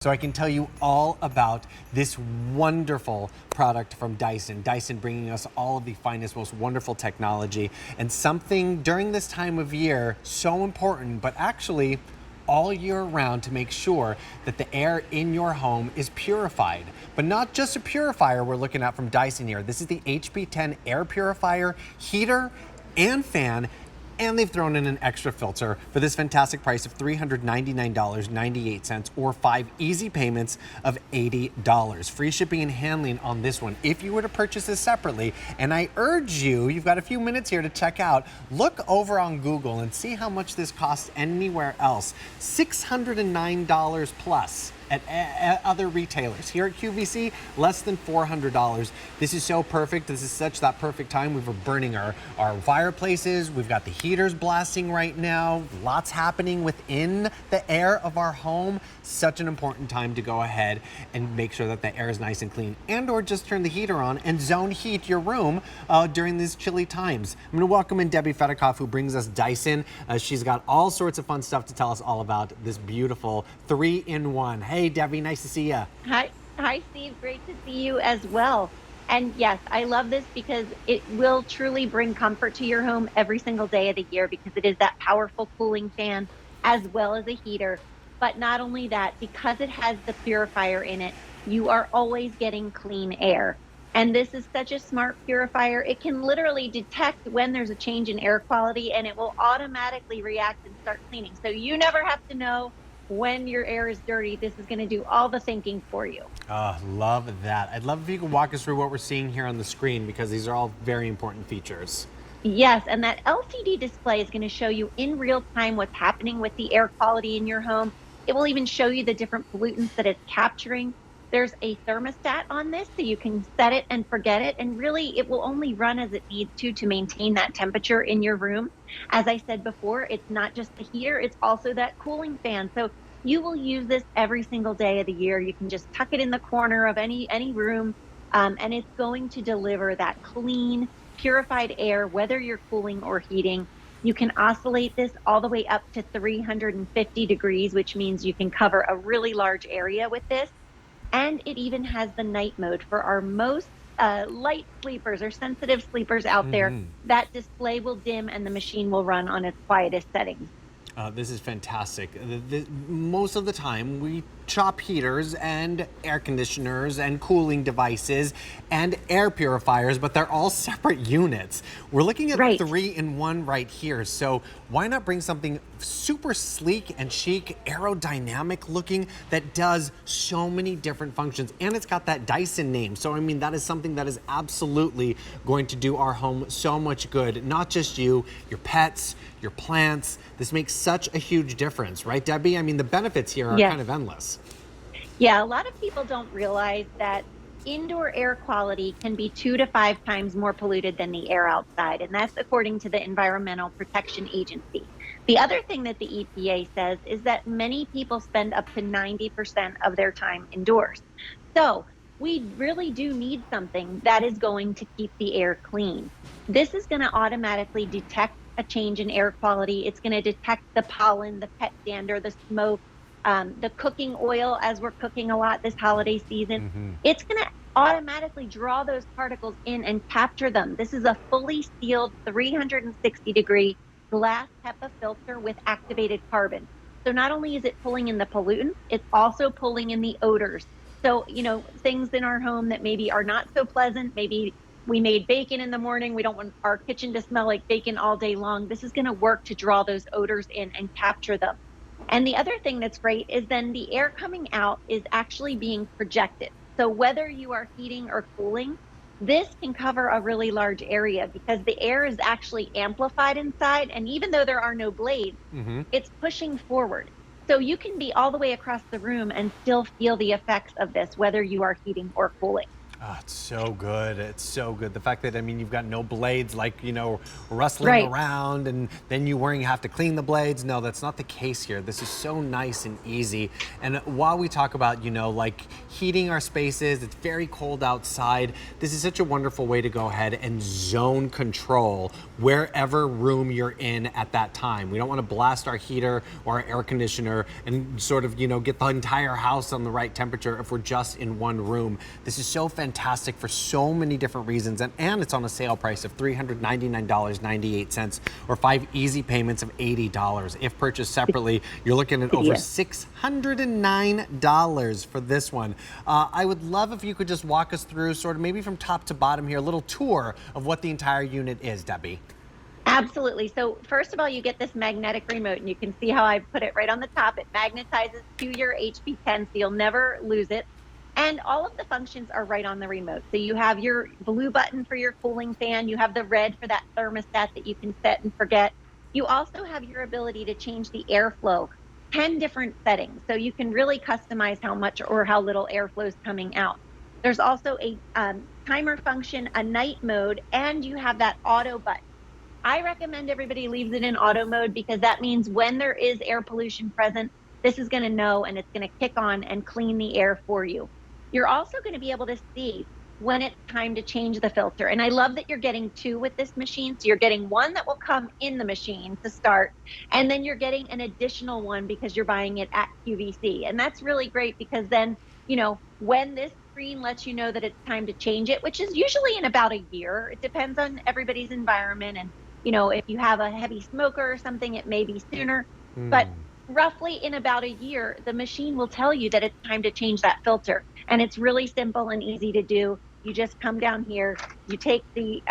So I can tell you all about this wonderful product from Dyson. Dyson bringing us all of the finest, most wonderful technology, and something during this time of year so important, but actually all year round, to make sure that the air in your home is purified. But not just a purifier we're looking at from Dyson here. This is the HP10 air purifier, heater and fan. And they've thrown in an extra filter for this fantastic price of $399.98 or 5 easy payments of $80. Free shipping and handling on this one if you were to purchase this separately. And I urge you, you've got a few minutes here to check out, look over on Google and see how much this costs anywhere else. $609 plus at other retailers. Here at QVC, less than $400. This is so perfect. This is such that perfect time. We were burning our fireplaces. We've got the heaters blasting right now. Lots happening within the air of our home. Such an important time to go ahead and make sure that the air is nice and clean, and or just turn the heater on and zone heat your room during these chilly times. I'm gonna welcome in Debbie Fedikoff, who brings us Dyson. She's got all sorts of fun stuff to tell us all about this beautiful 3-in-1. Hey Debbie, nice to see you. Hi, Steve. Great to see you as well. And yes, I love this because it will truly bring comfort to your home every single day of the year, because it is that powerful cooling fan as well as a heater. But not only that, because it has the purifier in it, you are always getting clean air. And this is such a smart purifier. It can literally detect when there's a change in air quality, and it will automatically react and start cleaning. So you never have to know when your air is dirty. This is going to do all the thinking for you. Oh, love that. I'd love if you could walk us through what we're seeing here on the screen, because these are all very important features. Yes, and that LCD display is going to show you in real time what's happening with the air quality in your home. It will even show you the different pollutants that it's capturing. There's a thermostat on this, so you can set it and forget it, and really it will only run as it needs to maintain that temperature in your room. As I said before, it's not just the heater, it's also that cooling fan. So you will use this every single day of the year. You can just tuck it in the corner of any room, and it's going to deliver that clean, purified air, whether you're cooling or heating. You can oscillate this all the way up to 350 degrees, which means you can cover a really large area with this. And it even has the night mode for our most light sleepers or sensitive sleepers out there. That display will dim and the machine will run on its quietest settings. This is fantastic. Most of the time we chop heaters and air conditioners and cooling devices and air purifiers, but they're all separate units. We're looking at 3-in-1 right here. So why not bring something super sleek and chic, aerodynamic looking, that does so many different functions, and it's got that Dyson name. So I mean, that is something that is absolutely going to do our home so much good. Not just you, your pets, your plants. This makes such a huge difference, right, Debbie? I mean, the benefits here are kind of endless. Yeah, a lot of people don't realize that indoor air quality can be 2 to 5 times more polluted than the air outside, and that's according to the Environmental Protection Agency. The other thing that the EPA says is that many people spend up to 90% of their time indoors. So we really do need something that is going to keep the air clean. This is going to automatically detect a change in air quality. It's going to detect the pollen, the pet dander, the smoke, the cooking oil, as we're cooking a lot this holiday season. It's going to automatically draw those particles in and capture them. This is a fully sealed 360-degree glass HEPA filter with activated carbon. So not only is it pulling in the pollutants, it's also pulling in the odors. So, you know, things in our home that maybe are not so pleasant, maybe we made bacon in the morning, we don't want our kitchen to smell like bacon all day long. This is going to work to draw those odors in and capture them. And the other thing that's great is then the air coming out is actually being projected. So whether you are heating or cooling, this can cover a really large area because the air is actually amplified inside. And even though there are no blades, it's pushing forward. So you can be all the way across the room and still feel the effects of this, whether you are heating or cooling. Oh, it's so good. It's so good. The fact that, I mean, you've got no blades like, rustling Right. around and then you worrying you have to clean the blades. No, that's not the case here. This is so nice and easy. And while we talk about, like heating our spaces, it's very cold outside. This is such a wonderful way to go ahead and zone control wherever room you're in at that time. We don't want to blast our heater or our air conditioner and sort of, get the entire house on the right temperature if we're just in one room. This is so fantastic for so many different reasons, and it's on a sale price of $399.98 or 5 easy payments of $80. If purchased separately, you're looking at over $609 for this one. I would love if you could just walk us through sort of maybe from top to bottom here, a little tour of what the entire unit is, Debbie. Absolutely. So first of all, you get this magnetic remote, and you can see how I put it right on the top. It magnetizes to your HP10, so you'll never lose it. And all of the functions are right on the remote. So you have your blue button for your cooling fan. You have the red for that thermostat that you can set and forget. You also have your ability to change the airflow, 10 different settings. So you can really customize how much or how little airflow is coming out. There's also a timer function, a night mode, and you have that auto button. I recommend everybody leaves it in auto mode because that means when there is air pollution present, this is going to know and it's going to kick on and clean the air for you. You're also going to be able to see when it's time to change the filter. And I love that you're getting two with this machine. So you're getting one that will come in the machine to start, and then you're getting an additional one because you're buying it at QVC. And that's really great because then, when this screen lets you know that it's time to change it, which is usually in about a year, it depends on everybody's environment. And, if you have a heavy smoker or something, it may be sooner. But roughly in about a year, the machine will tell you that it's time to change that filter. And it's really simple and easy to do. You just come down here, you take the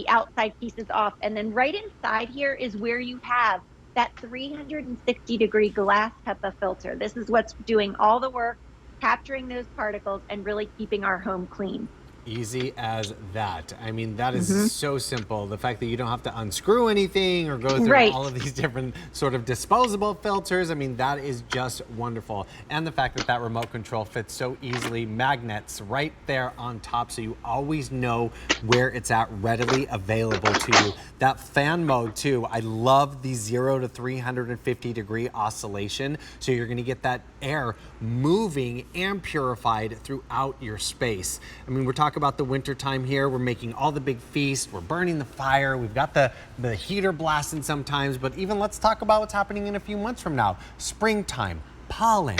outside pieces off, and then right inside here is where you have that 360-degree glass HEPA filter. This is what's doing all the work, capturing those particles and really keeping our home clean. Easy as that. I mean, that is so simple. The fact that you don't have to unscrew anything or go through all of these different sort of disposable filters. I mean, that is just wonderful. And the fact that that remote control fits so easily, magnets right there on top, so you always know where it's at, readily available to you. That fan mode too, I love the 0 to 350 degree oscillation. So you're gonna get that air moving and purified throughout your space. I mean, we're talking about the winter time here. We're making all the big feasts. We're burning the fire. We've got the heater blasting sometimes, but even let's talk about what's happening in a few months from now. Springtime, pollen,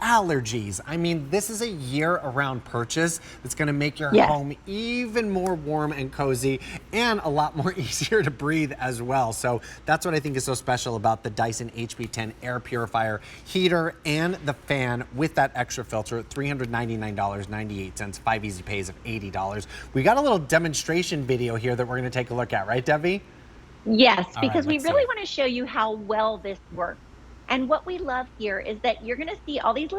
allergies. I mean, this is a year-round purchase that's going to make your home even more warm and cozy and a lot more easier to breathe as well. So that's what I think is so special about the Dyson HP10 air purifier heater and the fan with that extra filter, $399.98, 5 easy pays of $80. We got a little demonstration video here that we're going to take a look at, right, Debbie? Yes, because we really want to show you how well this works. And what we love here is that you're going to see all these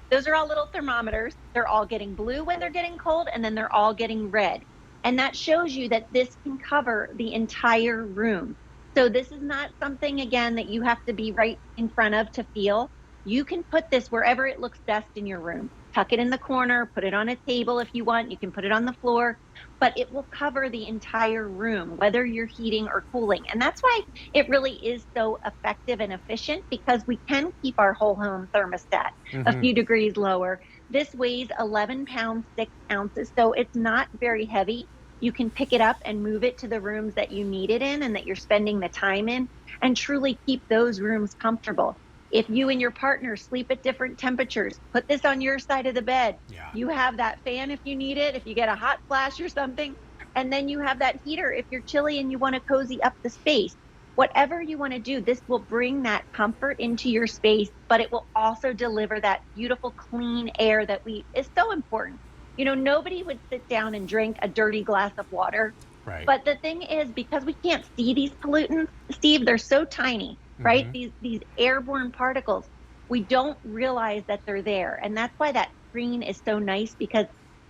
those are all little thermometers. They're all getting blue when they're getting cold, and then they're all getting red. And that shows you that this can cover the entire room. So this is not something, again, that you have to be right in front of to feel. You can put this wherever it looks best in your room. Tuck it in the corner, put it on a table if you want. You can put it on the floor, but it will cover the entire room, whether you're heating or cooling. And that's why it really is so effective and efficient, because we can keep our whole home thermostat a few degrees lower. This weighs 11 pounds, 6 ounces, so it's not very heavy. You can pick it up and move it to the rooms that you need it in and that you're spending the time in, and truly keep those rooms comfortable. If you and your partner sleep at different temperatures, put this on your side of the bed. You have that fan if you need it, if you get a hot flash or something, and then you have that heater if you're chilly and you want to cozy up the space. Whatever you want to do, this will bring that comfort into your space, but it will also deliver that beautiful, clean air that is so important. Nobody would sit down and drink a dirty glass of water. Right. But the thing is, because we can't see these pollutants, Steve, they're so tiny. Right? These airborne particles, we don't realize that they're there. And that's why that screen is so nice, because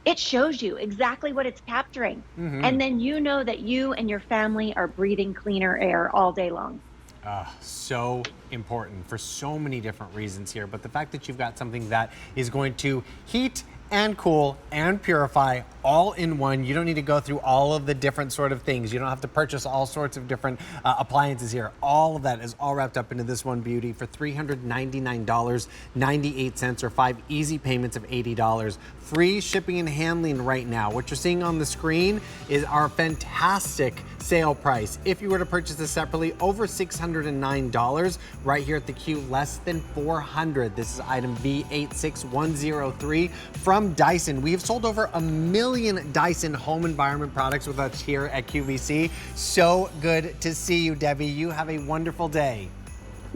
it shows you exactly what it's capturing. And then you know that you and your family are breathing cleaner air all day long. So important for so many different reasons here. But the fact that you've got something that is going to heat and cool and purify all in one. You don't need to go through all of the different sort of things. You don't have to purchase all sorts of different appliances here. All of that is all wrapped up into this one beauty for $399.98 or 5 easy payments of $80. Free shipping and handling right now. What you're seeing on the screen is our fantastic sale price. If you were to purchase this separately, over $609 right here at the Q, less than $400. This is item V86103 from Dyson. We have sold over 1 million Dyson home environment products with us here at QVC. So good to see you, Debbie. You have a wonderful day.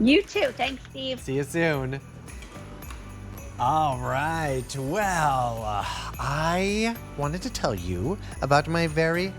You too. Thanks, Steve. See you soon. All right, well, I wanted to tell you about my very